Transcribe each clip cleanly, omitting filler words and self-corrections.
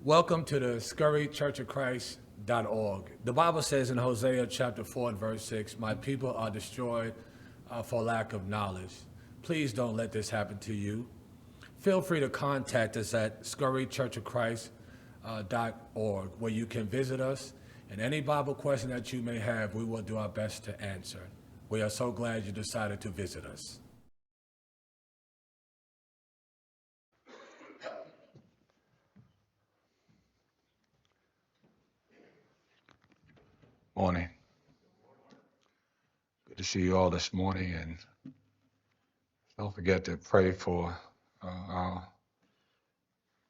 Welcome to the scurrychurchofchrist.org. The Bible says in Hosea chapter 4 and verse 6, my people are destroyed for lack of knowledge. Please don't let this happen to you. Feel free to contact us at scurrychurchofchrist.org, where you can visit us, and any Bible question that you may have, we will do our best to answer. We are so glad you decided to visit us. Morning. Good to see you all this morning, and don't forget to pray for our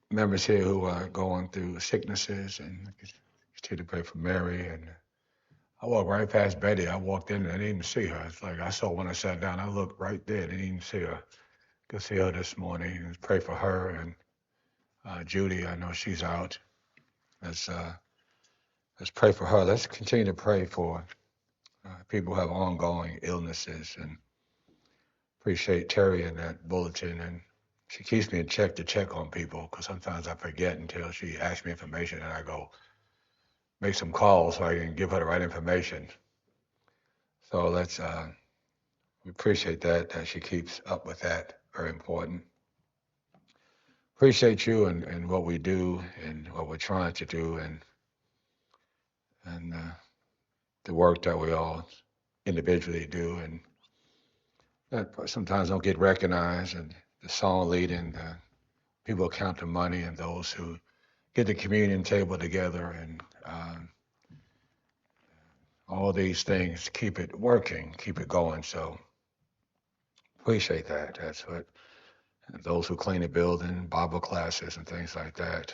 members here who are going through sicknesses, and continue to pray for Mary. And I walked right past Betty. I walked in and I didn't even see her. It's like I saw when I sat down, I looked right there, didn't even see her. Good to see her this morning, and pray for her. And Judy, I know she's out. Let's pray for her. Let's continue to pray for people who have ongoing illnesses, and appreciate Terry in that bulletin, and she keeps me in check to check on people, because sometimes I forget until she asks me information and I go make some calls so I can give her the right information. So we appreciate that she keeps up with that. Very important. Appreciate you and what we do and what we're trying to do, and the work that we all individually do, and that sometimes don't get recognized, and the song leading, people count the money, and those who get the communion table together, and all these things keep it working, keep it going. So appreciate that. That's what, and those who clean the building, Bible classes and things like that,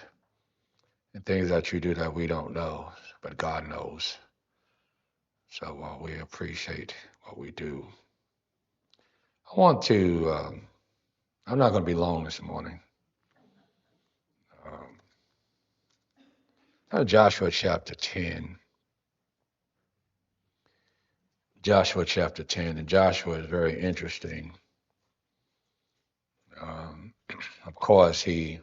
and things that you do that we don't know, but God knows. So we appreciate what we do. I want to, I'm not going to be long this morning. Joshua chapter 10. Joshua chapter 10, and Joshua is very interesting. Of course, he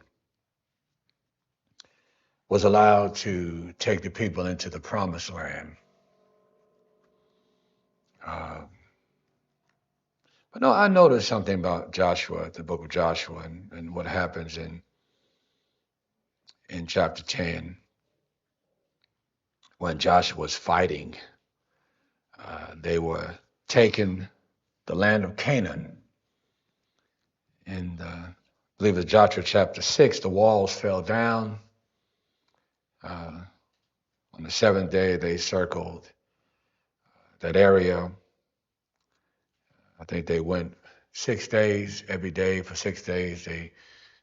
was allowed to take the people into the promised land. But no, I noticed something about Joshua, the book of Joshua, and what happens in chapter 10 when Joshua was fighting. They were taking the land of Canaan. And I believe it's Joshua chapter 6, the walls fell down. On the seventh day, they circled that area. I think they went 6 days, every day for 6 days. They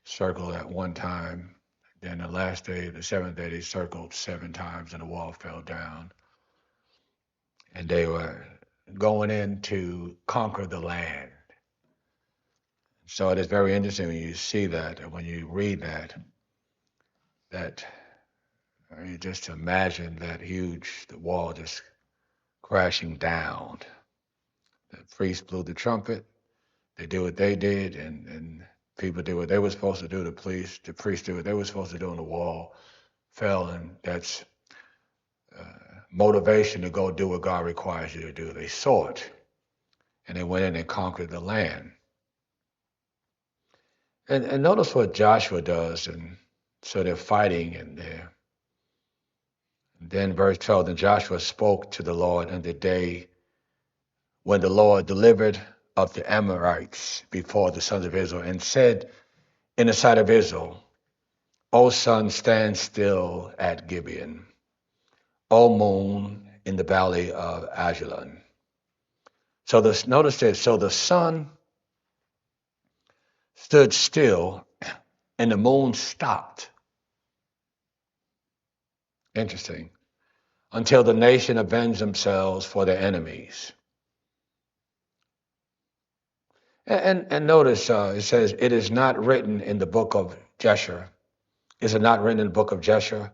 circled at one time. Then the last day, the seventh day, they circled 7 times and the wall fell down. And they were going in to conquer the land. So it is very interesting when you see that, and when you read that you just imagine that huge, the wall just crashing down. The priest blew the trumpet. They did what they did, and people did what they were supposed to do. The priests did what they were supposed to do, and the wall fell. And that's motivation to go do what God requires you to do. They saw it, and they went in and conquered the land. And notice what Joshua does, and so they're fighting, and then verse 12, then Joshua spoke to the Lord in the day when the Lord delivered up the Amorites before the sons of Israel, and said in the sight of Israel, O sun, stand still at Gibeon, O moon, in the valley of Ajalon. So notice this, so the sun stood still and the moon stopped. Interesting. Until the nation avenged themselves for their enemies. And notice it says, it is not written in the book of Jeshurun. Is it not written in the book of Jeshurun?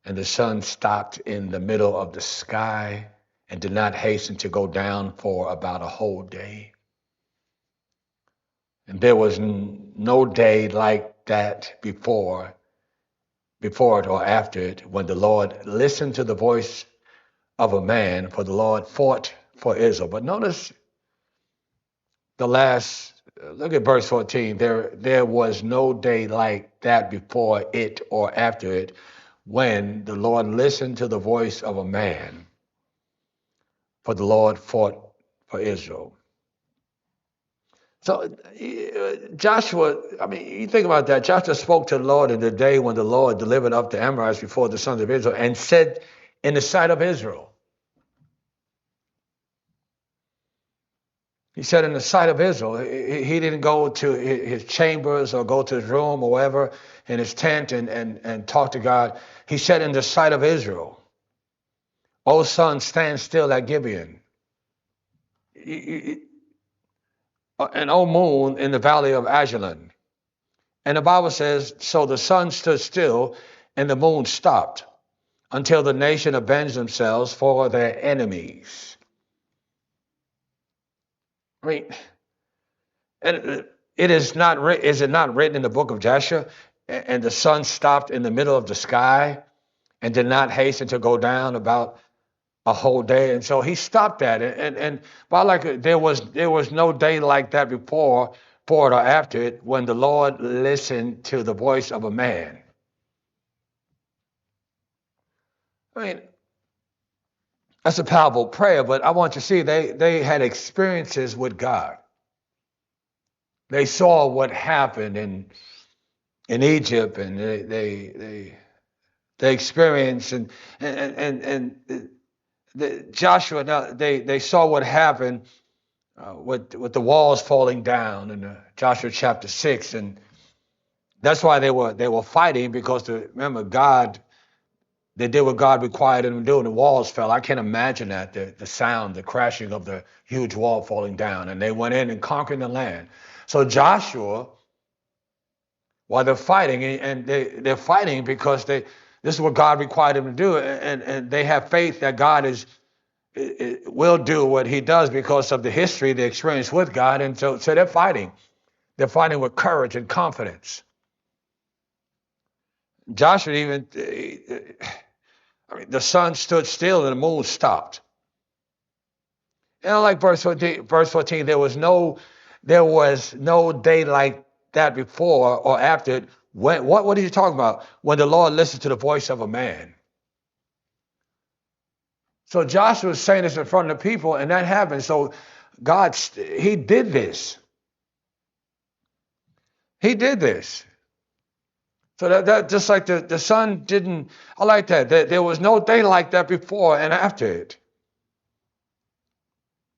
And the sun stopped in the middle of the sky and did not hasten to go down for about a whole day. And there was no day like that before before it or after it, when the Lord listened to the voice of a man, for the Lord fought for Israel. But notice the last, look at verse 14. There was no day like that before it or after it, when the Lord listened to the voice of a man, for the Lord fought for Israel. So Joshua, I mean, you think about that. Joshua spoke to the Lord in the day when the Lord delivered up the Amorites before the sons of Israel and said in the sight of Israel. He said in the sight of Israel. He didn't go to his chambers or go to his room or wherever in his tent and talk to God. He said in the sight of Israel, O sun, stand still at Gibeon. And O moon in the valley of Ajalon. And the Bible says, so the sun stood still and the moon stopped until the nation avenged themselves for their enemies. I mean, and is it not written in the book of Joshua? And the sun stopped in the middle of the sky and did not hasten to go down about a whole day. And so he stopped that. And but like there was no day like that before it or after it, when the Lord listened to the voice of a man. I mean, that's a powerful prayer, but I want you to see they had experiences with God. They saw what happened in Egypt, and they experienced and Joshua. Now they saw what happened with the walls falling down in Joshua chapter 6, and that's why they were fighting, because remember God. They did what God required them to do, and the walls fell. I can't imagine that, the sound, the crashing of the huge wall falling down. And they went in and conquered the land. So Joshua, while they're fighting, and they're fighting because this is what God required them to do, and they have faith that God will do what he does because of the history, the experience with God. And so they're fighting. They're fighting with courage and confidence. Joshua even... the sun stood still and the moon stopped. And I like verse 14, there was no day like that before or after it. What are you talking about? When the Lord listened to the voice of a man. So Joshua was saying this in front of the people, and that happened. So he did this. He did this. So that just like the sun didn't, I like that. There was no day like that before and after it.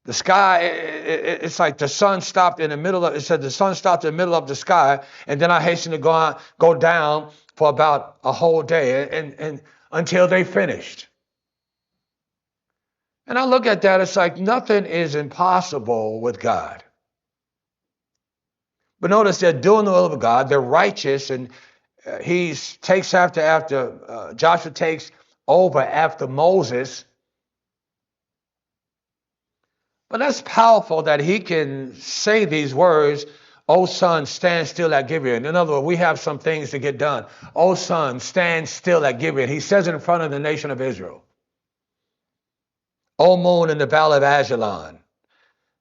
The sky, it's like the sun stopped in the middle of, it said the sun stopped in the middle of the sky, and then I hastened to go down for about a whole day and until they finished. And I look at that, it's like nothing is impossible with God. But notice they're doing the will of God, they're righteous, and Joshua takes over after Moses. But that's powerful that he can say these words, O son, stand still at Gibeon. In other words, we have some things to get done. O son, stand still at Gibeon. He says it in front of the nation of Israel. O moon in the valley of Ajalon.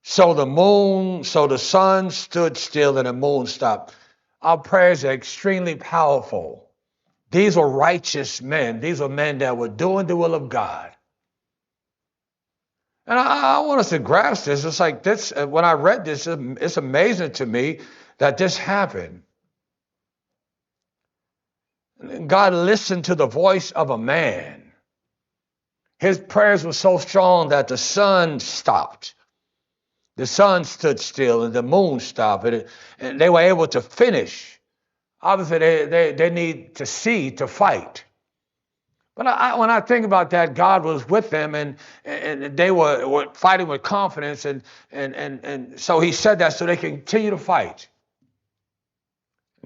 So the sun stood still and the moon stopped. Our prayers are extremely powerful. These were righteous men. These were men that were doing the will of God. And I want us to grasp this. It's like this, when I read this, it's amazing to me that this happened. God listened to the voice of a man. His prayers were so strong that the sun stopped. The sun stood still and the moon stopped, and they were able to finish. Obviously, they need to see to fight. But when I think about that, God was with them, and they were fighting with confidence, and so he said that so they can continue to fight.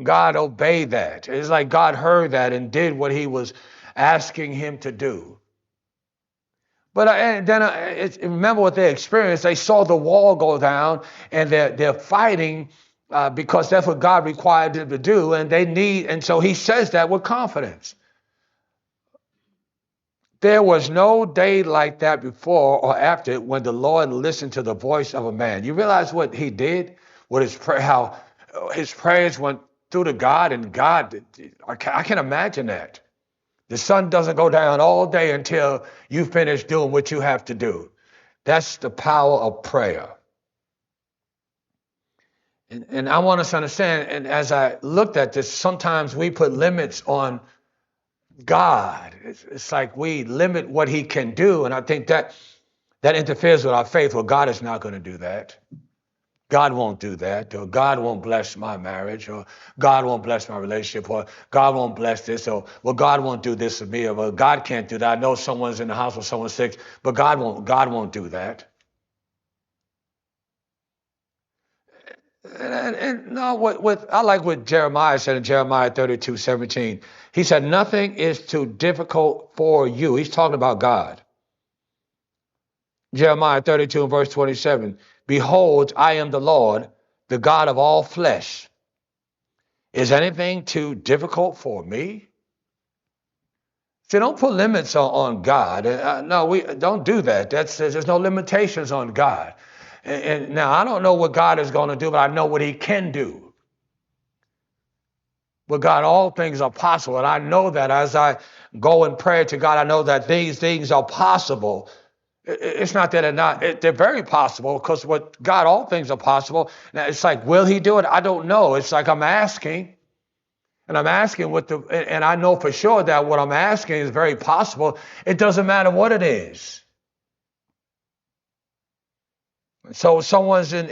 God obeyed that. It's like God heard that and did what he was asking him to do. But remember what they experienced. They saw the wall go down, and they're fighting because that's what God required them to do, and so he says that with confidence. There was no day like that before or after when the Lord listened to the voice of a man. You realize what he did with his prayer, how his prayers went through to God, and God, I can imagine that. The sun doesn't go down all day until you finish doing what you have to do. That's the power of prayer. And I want us to understand, and as I looked at this, sometimes we put limits on God. It's like we limit what he can do. And I think that interferes with our faith. Well, God is not going to do that. God won't do that. Or God won't bless my marriage. Or God won't bless my relationship. Or God won't bless this. Or, well, God won't do this for me. Or, well, God can't do that. I know someone's in the house or someone's sick, but God won't do that. And no, what I like what Jeremiah said in Jeremiah 32:17. He said, nothing is too difficult for you. He's talking about God. Jeremiah 32 and verse 27. Behold, I am the Lord, the God of all flesh. Is anything too difficult for me? See, don't put limits on God. No, we don't do that. There's no limitations on God. And now I don't know what God is going to do, but I know what he can do. With God, all things are possible. And I know that as I go and pray to God, I know that these things are possible. It's not that they're not, they're very possible, because with God, all things are possible. Now, it's like, will he do it? I don't know. It's like I'm asking, and I'm asking and I know for sure that what I'm asking is very possible. It doesn't matter what it is. So someone's in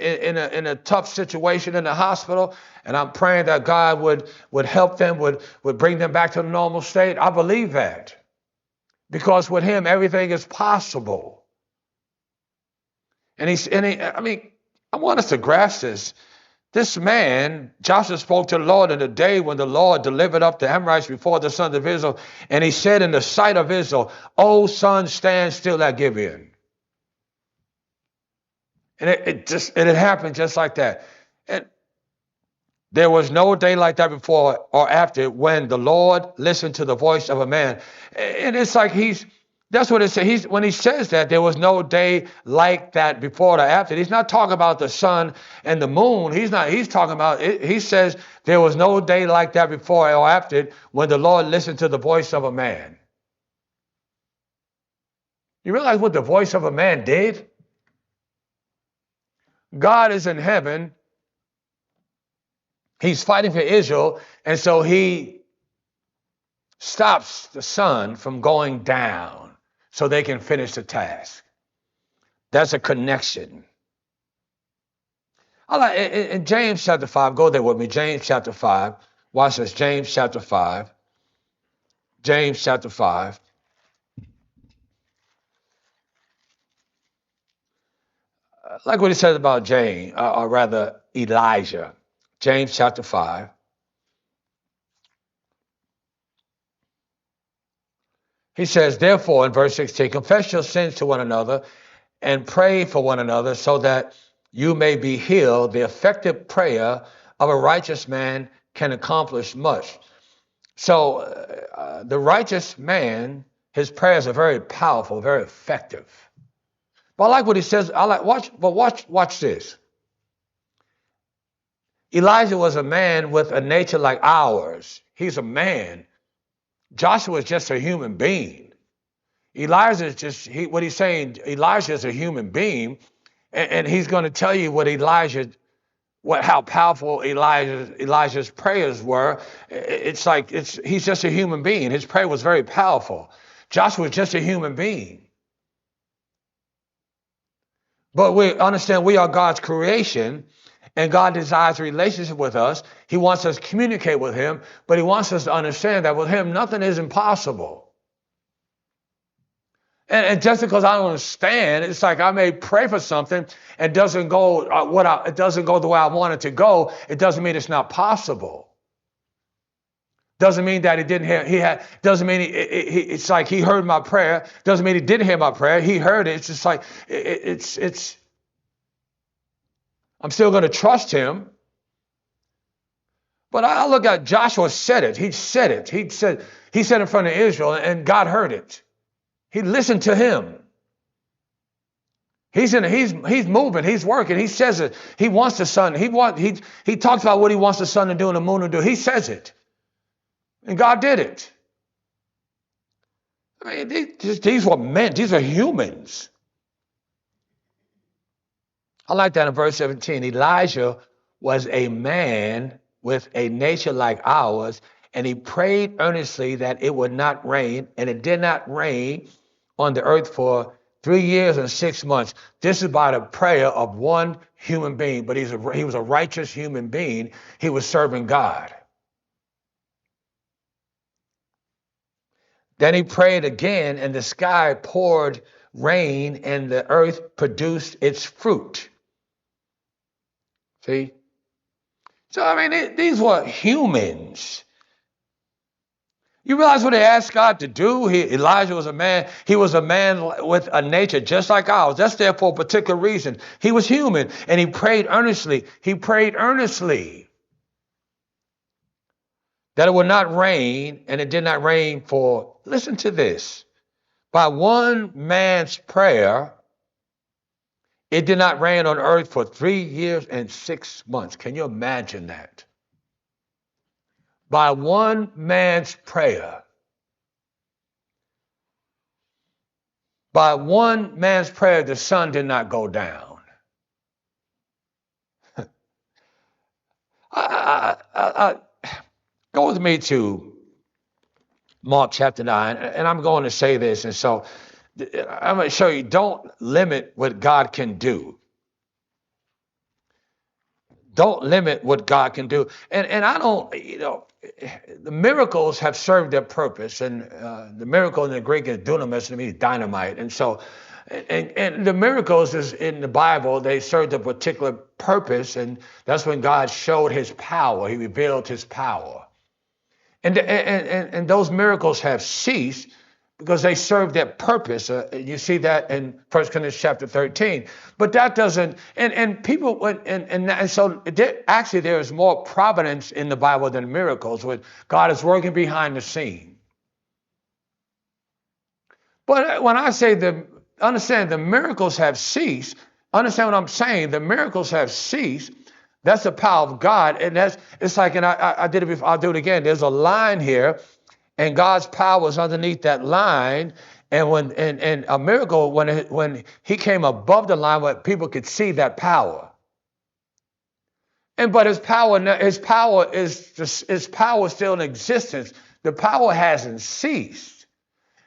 a tough situation in the hospital, and I'm praying that God would help them, would bring them back to the normal state. I believe that, because with him, everything is possible. I want us to grasp this. This man, Joshua, spoke to the Lord in the day when the Lord delivered up the Amorites before the sons of Israel. And he said in the sight of Israel, O son, stand still at Gibeon. And it had happened just like that. And there was no day like that before or after when the Lord listened to the voice of a man. And it's like that's what it says. When he says that there was no day like that before or after, he's not talking about the sun and the moon. He's talking about, he says there was no day like that before or after when the Lord listened to the voice of a man. You realize what the voice of a man did? God is in heaven. He's fighting for Israel. And so he stops the sun from going down so they can finish the task. That's a connection. In James chapter 5, go there with me. James chapter 5. Watch this. James chapter 5. James chapter 5. Like what he says about James, or rather Elijah. James chapter 5. He says, therefore, in verse 16, confess your sins to one another and pray for one another so that you may be healed. The effective prayer of a righteous man can accomplish much. So the righteous man, his prayers are very powerful, very effective. But I like what he says. Watch this. Elijah was a man with a nature like ours. He's a man. Joshua is just a human being. Elijah is just, what he's saying, Elijah is a human being, and he's going to tell you how powerful Elijah's prayers were. He's just a human being. His prayer was very powerful. Joshua is just a human being. But we understand we are God's creation, and God desires a relationship with us. He wants us to communicate with him, but he wants us to understand that with him, nothing is impossible. And just because I don't understand, it's like I may pray for something and it doesn't go the way I want it to go. It doesn't mean it's not possible. Doesn't mean that he didn't hear. Doesn't mean it's like he heard my prayer. Doesn't mean he didn't hear my prayer. He heard it. It's just like I'm still going to trust him. But I look at Joshua said it. He said it. He said in front of Israel, and God heard it. He listened to him. He's moving, he's working. He says it. He wants the sun. He talks about what he wants the sun to do and the moon to do. He says it. And God did it. I mean, these were men, these are humans. I like that in verse 17. Elijah was a man with a nature like ours, and he prayed earnestly that it would not rain, and it did not rain on the earth for 3 years and 6 months. This is by the prayer of one human being, but he was a righteous human being. He was serving God. Then he prayed again, and the sky poured rain, and the earth produced its fruit. See? So, I mean, these were humans. You realize what they asked God to do? Elijah was a man. He was a man with a nature just like ours. That's there for a particular reason. He was human, and he prayed earnestly. He prayed earnestly that it would not rain, and it did not rain for, listen to this, by one man's prayer, it did not rain on earth for 3 years and 6 months. Can you imagine that? By one man's prayer. By one man's prayer, the sun did not go down. Go with me to Mark chapter 9, and I'm going to say this, and so I'm going to show you, don't limit what God can do. Don't limit what God can do. And I don't, the miracles have served their purpose, and the miracle in the Greek is dunamis, and it means dynamite. And so, and the miracles is in the Bible, they served a particular purpose, and that's when God showed his power. He revealed his power. And those miracles have ceased because they serve their purpose. You see that in 1 Corinthians chapter 13. But that doesn't, and people, and so actually there is more providence in the Bible than miracles, when God is working behind the scene. But when I say understand the miracles have ceased, understand what I'm saying, the miracles have ceased. That's the power of God, and it's like, and I did it before, I'll do it again. There's a line here, and God's power is underneath that line. And when a miracle, when he came above the line where people could see that power. But his power is still in existence. The power hasn't ceased.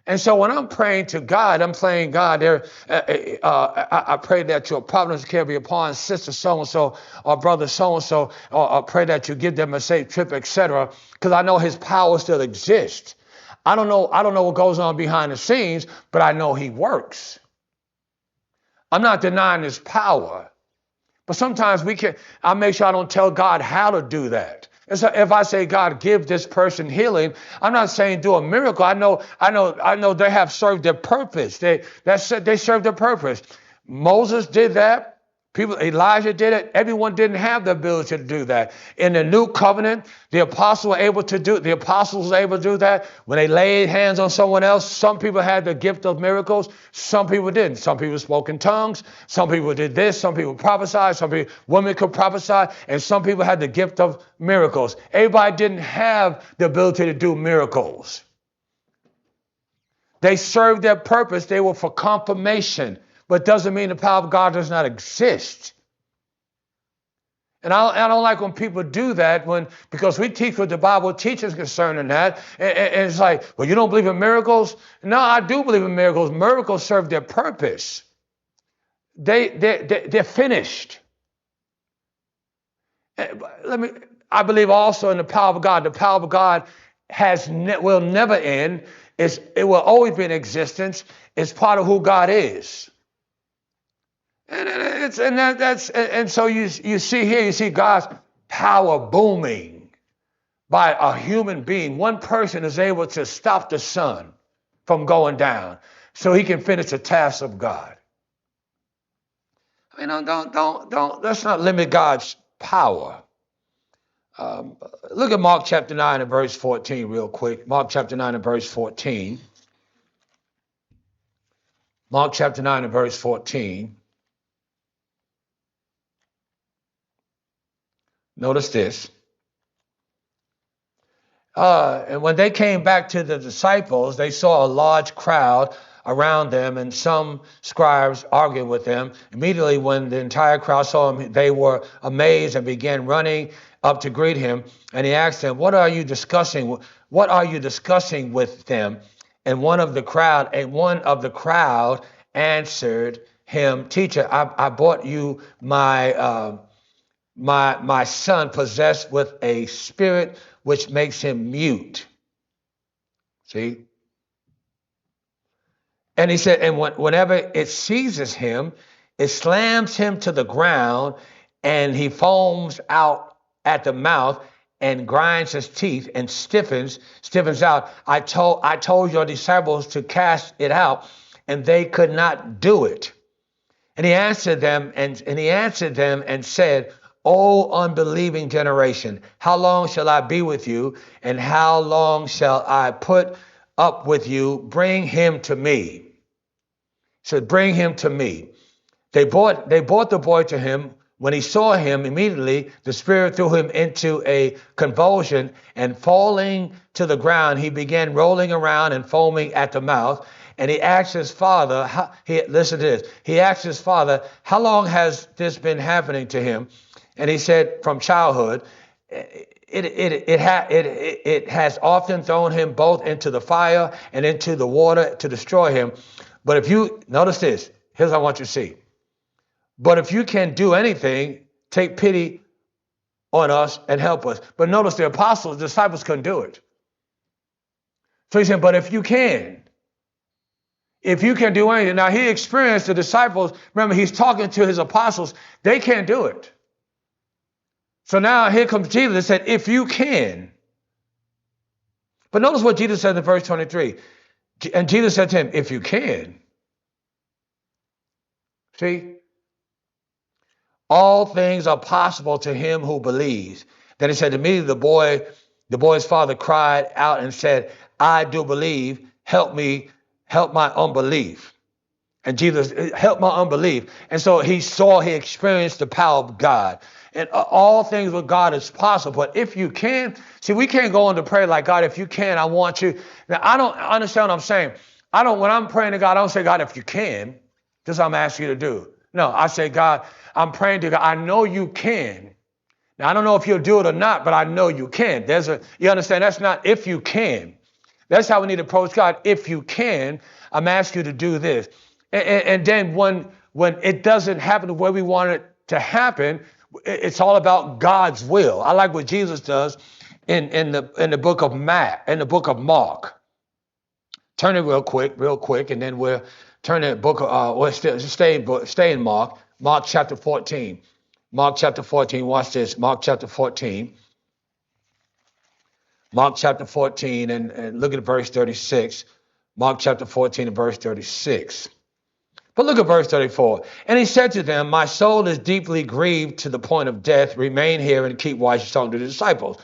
And so when I'm praying to God, I'm saying, God, I pray that your providence care be upon sister so-and-so or brother so-and-so, or I pray that you give them a safe trip, etc. Because I know his power still exists. I don't know what goes on behind the scenes, but I know he works. I'm not denying his power. But sometimes I make sure I don't tell God how to do that. And so if I say, God, give this person healing, I'm not saying do a miracle. I know they have served their purpose. They served their purpose. Moses did that. Elijah did it. Everyone didn't have the ability to do that. In the new covenant, the apostles were able to do that. When they laid hands on someone else, some people had the gift of miracles, some people didn't. Some people spoke in tongues, some people did this, some people prophesied, women could prophesy, and some people had the gift of miracles. Everybody didn't have the ability to do miracles. They served their purpose. They were for confirmation. But doesn't mean the power of God does not exist. And I don't like when people do that, because we teach what the Bible teaches concerning that. And it's like, well, you don't believe in miracles? No, I do believe in miracles. Miracles serve their purpose. They're finished. I believe also in the power of God. The power of God will never end. It will always be in existence. It's part of who God is. And so you see God's power booming by a human being. One person is able to stop the sun from going down so he can finish the task of God. I mean, let's not limit God's power. Look at Mark chapter 9 and verse 14 real quick. Mark chapter 9 and verse 14. Mark chapter 9 and verse 14. Notice this. And when they came back to the disciples, they saw a large crowd around them and some scribes arguing with them. Immediately, when the entire crowd saw him, they were amazed and began running up to greet him. And he asked them, "What are you discussing? What are you discussing with them?" And one of the crowd answered him, "Teacher, I brought you my son possessed with a spirit which makes him mute." See? And he said, and whenever it seizes him, it slams him to the ground and he foams out at the mouth and grinds his teeth and stiffens out. I told your disciples to cast it out and they could not do it. And he answered them and said, "O unbelieving generation, how long shall I be with you, and how long shall I put up with you? Bring him to me." He said, "Bring him to me." They brought the boy to him. When he saw him, immediately the spirit threw him into a convulsion, and falling to the ground, he began rolling around and foaming at the mouth. And he asked his father, listen to this. He asked his father, "How long has this been happening to him?" And he said, "From childhood. It has often thrown him both into the fire and into the water to destroy him. But if you, notice this, here's what I want you to see. But if you can do anything, take pity on us and help us." But notice the disciples couldn't do it. So he said, but if you can do anything. Now he experienced the disciples. Remember, he's talking to his apostles. They can't do it. So now here comes Jesus and said, "If you can." But notice what Jesus said in verse 23. And Jesus said to him, "If you can." See? All things are possible to him who believes. Then he said, immediately the boy's father cried out and said, "I do believe, help me, help my unbelief." And Jesus, "Help my unbelief." And so he experienced the power of God. And all things with God is possible. But if you can, see, we can't go into prayer like, "God, if you can, I want you." Now, I don't understand what I'm saying. When I'm praying to God, I don't say, "God, if you can." This is what I'm asking you to do. No, I say, "God, I'm praying to God. I know you can." Now, I don't know if you'll do it or not, but I know you can. You understand? That's not "if you can." That's how we need to approach God. If you can, I'm asking you to do this. And then when it doesn't happen the way we want it to happen, it's all about God's will. I like what Jesus does in the book of Mark. Turn it real quick, and then we'll turn the book stay in Mark chapter 14. Mark chapter 14, watch this. Mark chapter 14. Mark chapter 14, and look at verse 36. Mark chapter 14 and verse 36. But look at verse 34. And he said to them, "My soul is deeply grieved to the point of death. Remain here and keep watch." He's talking to the disciples.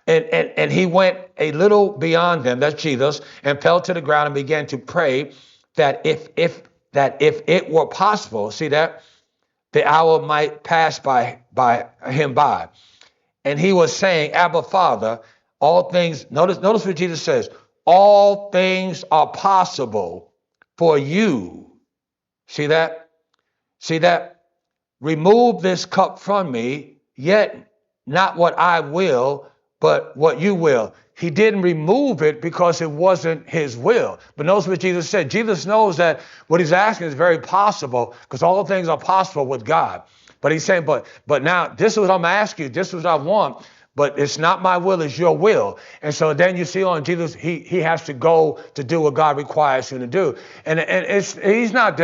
And he went a little beyond them, that's Jesus, and fell to the ground and began to pray that if it were possible, see that, the hour might pass by him by. And he was saying, "Abba, Father, all things," notice what Jesus says, "all things are possible for you." See that? See that? "Remove this cup from me, yet not what I will, but what you will." He didn't remove it because it wasn't his will. But notice what Jesus said. Jesus knows that what he's asking is very possible because all things are possible with God. But he's saying, but now this is what I'm asking you. This is what I want. But it's not my will, it's your will. And so then you see on Jesus, he has to go to do what God requires him to do. And he's not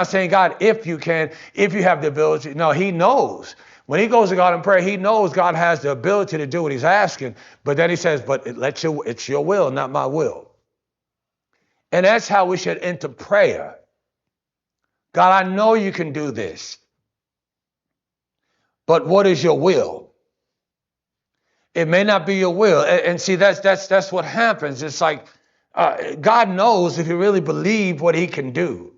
saying, "God, if you can, if you have the ability." No, he knows. When he goes to God in prayer, he knows God has the ability to do what he's asking. But then he says, "But it's your will, not my will." And that's how we should enter prayer. "God, I know you can do this. But what is your will?" It may not be your will. And see, that's what happens. It's like God knows if you really believe what he can do.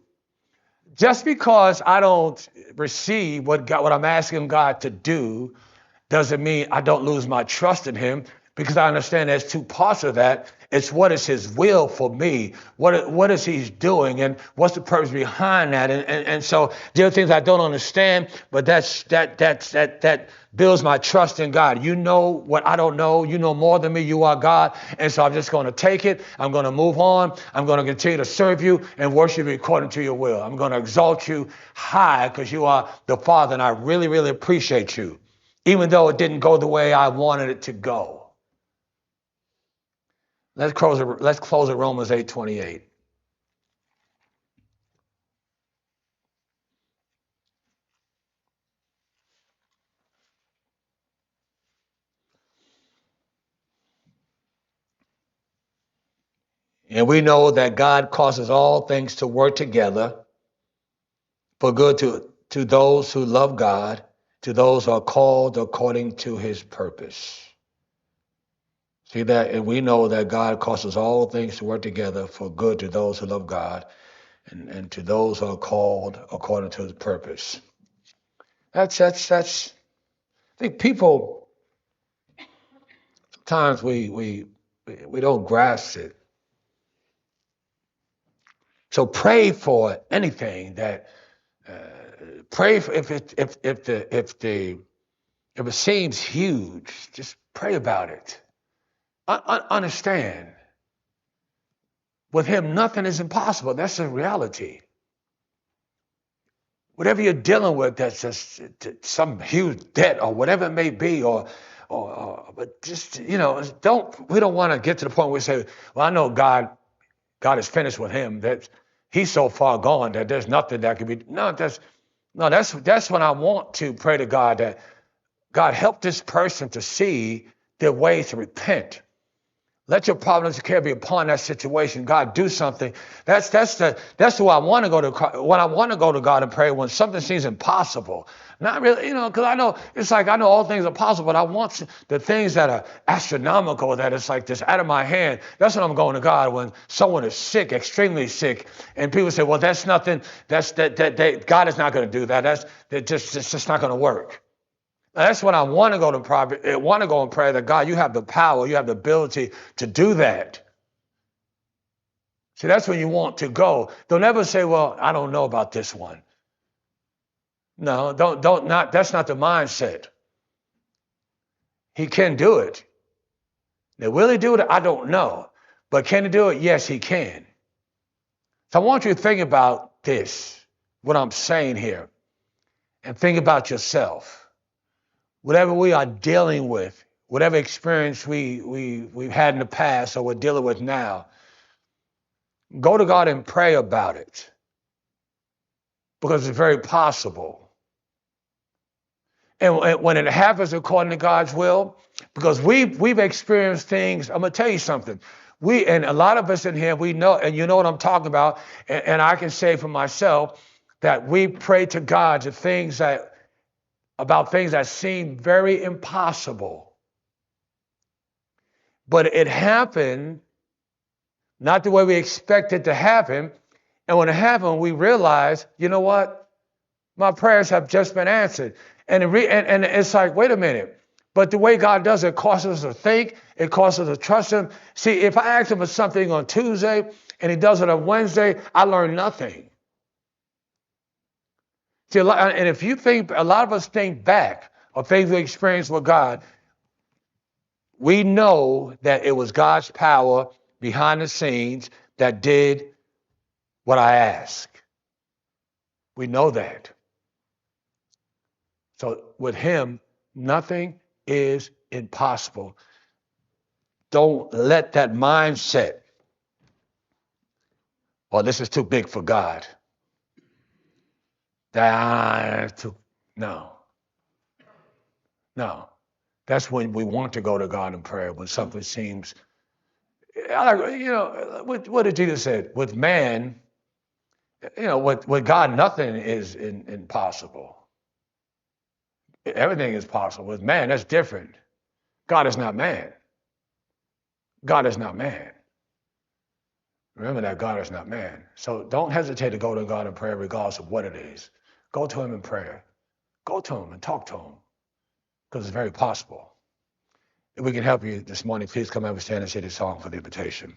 just because I don't receive what I'm asking God to do doesn't mean I don't lose my trust in him, because I understand there's two parts of that. It's what is his will for me? What is he doing? And what's the purpose behind that? And so there are things I don't understand, but that builds my trust in God. You know what I don't know. You know more than me. You are God. And so I'm just going to take it. I'm going to move on. I'm going to continue to serve you and worship you according to your will. I'm going to exalt you high because you are the Father, and I really, really appreciate you, even though it didn't go the way I wanted it to go. Let's close at Romans 8:28. And we know that God causes all things to work together for good to those who love God, to those who are called according to his purpose. See that? And we know that God causes all things to work together for good to those who love God, and to those who are called according to his purpose. That's I think people, sometimes we don't grasp it. So pray for anything that pray for, if it seems huge, just pray about it. Understand, with him nothing is impossible. That's a reality. Whatever you're dealing with, that's just some huge debt or whatever it may be, but just we don't want to get to the point where we say, well, I know God is finished with him, that he's so far gone that there's nothing that can be. That's when I want to pray to God that God help this person to see their way to repent. Let your providence and care be upon that situation. God, do something. That's who I want to go to. When I want to go to God and pray when something seems impossible. Not really, because I know it's like I know all things are possible, but I want the things that are astronomical, that it's like just out of my hand. That's when I'm going to God, when someone is sick, extremely sick, and people say, "Well, that's nothing. God is not going to do that. It's just not going to work." That's when I want to go to private, want to go and pray that God, you have the power, you have the ability to do that. See, that's when you want to go. Don't ever say, well, I don't know about this one. No, that's not the mindset. He can do it. Now, will he do it? I don't know. But can he do it? Yes, he can. So I want you to think about this, what I'm saying here, and think about yourself. Whatever we are dealing with, whatever experience we've had in the past or we're dealing with now, go to God and pray about it, because it's very possible. And when it happens according to God's will, because we've experienced things, I'm gonna tell you something. And a lot of us in here, we know, and you know what I'm talking about, and I can say for myself that we pray to God about things that seem very impossible. But it happened not the way we expect it to happen. And when it happened, we realized, you know what? My prayers have just been answered. And it's like, wait a minute. But the way God does it causes us to think. It causes us to trust him. See, if I ask him for something on Tuesday and he does it on Wednesday, I learn nothing. See, and if you think, a lot of us think back of things we experienced with God, we know that it was God's power behind the scenes that did what I asked. We know that. So with him, nothing is impossible. Don't let that mindset, oh, this is too big for God. No. That's when we want to go to God in prayer, when something seems, what did Jesus say? With man, with God, nothing is impossible. Everything is possible. With man, that's different. God is not man. God is not man. Remember that God is not man. So don't hesitate to go to God in prayer regardless of what it is. Go to him in prayer. Go to him and talk to him because it's very possible. If we can help you this morning, please come up and stand and say this song for the invitation.